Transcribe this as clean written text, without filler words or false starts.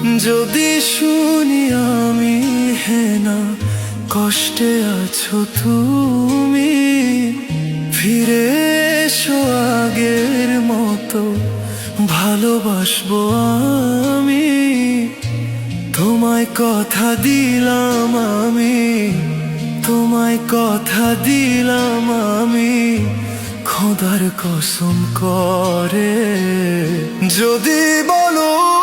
যদি শুনি আমি হেনা কষ্টে আছো তুমি, ফিরে এসো আগের মতো ভালোবাসবো আমি। তোমায় কথা দিলাম আমি, তোমায় কথা দিলাম আমি, খোদার কসম করে। যদি বলো